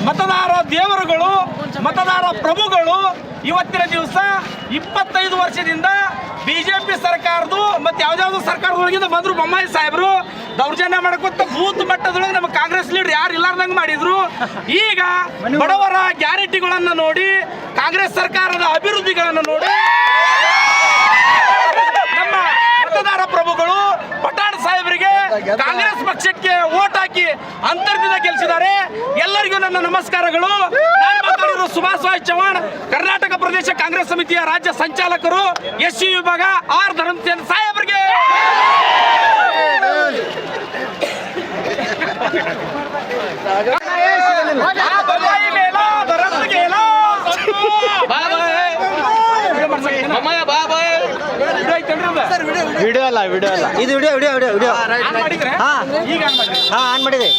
ಮತದಾರ ದೇವರುಗಳು, ಮತದಾರ ಪ್ರಭುಗಳು ಇವತ್ತಿನ ದಿವಸ 25 ವರ್ಷದಿಂದ ಬಿಜೆಪಿ ಸರ್ಕಾರದ್ದು ಮತ್ತೆ ಯಾವ್ದಾವ್ದು ಸರ್ಕಾರದೊಳಗಿಂದ ಬಂದ್ರು. ಬೊಮ್ಮಾಯಿ ಸಾಹೇಬರು ದೌರ್ಜನ್ಯ ಮಾಡಕೊತ್ತ ಬೂತ್ ಮಟ್ಟದೊಳಗೆ ನಮ್ಮ ಕಾಂಗ್ರೆಸ್ ಲೀಡರ್ ಯಾರು ಇಲ್ಲಾರ್ದಂಗೆ ಮಾಡಿದ್ರು. ಈಗ ಬಡವರ ಗ್ಯಾರಂಟಿಗಳನ್ನು ನೋಡಿ, ಕಾಂಗ್ರೆಸ್ ಸರ್ಕಾರದ ಅಭಿವೃದ್ಧಿಗಳನ್ನು ನೋಡಿ ನಮ್ಮ ಮತದಾರ ಪ್ರಭುಗಳು ಪಠಾಣ್ ಸಾಹೇಬರಿಗೆ ಕಾಂಗ್ರೆಸ್ ಪಕ್ಷಕ್ಕೆ ವೋಟ್ ಹಾಕಿ ಅಂತರ್ದಿಂದ ಗೆಲ್ಲಿಸಿದ್ದಾರೆ. ಎಲ್ಲರಿಗೂ ನನ್ನ ನಮಸ್ಕಾರಗಳು. ನಾನು ಮಾತಾಡಿರೋ ಸುಭಾಷ್ ಚವ್ಹಾಣ್, ಕರ್ನಾಟಕ ಪ್ರದೇಶ ಕಾಂಗ್ರೆಸ್ ಸಮಿತಿಯ ರಾಜ್ಯ ಸಂಚಾಲಕರು, ಎಸ್ಸಿ ವಿಭಾಗ, ಆರ್ ಧರ್ಮಸೇನ ಸಾಹೇಬರಿಗೆ. ವಿಡಿಯೋ ಅಲ್ಲ ಇದು ವಿಡಿಯೋ ಈಗ ಆನ್ ಮಾಡಿದೆ.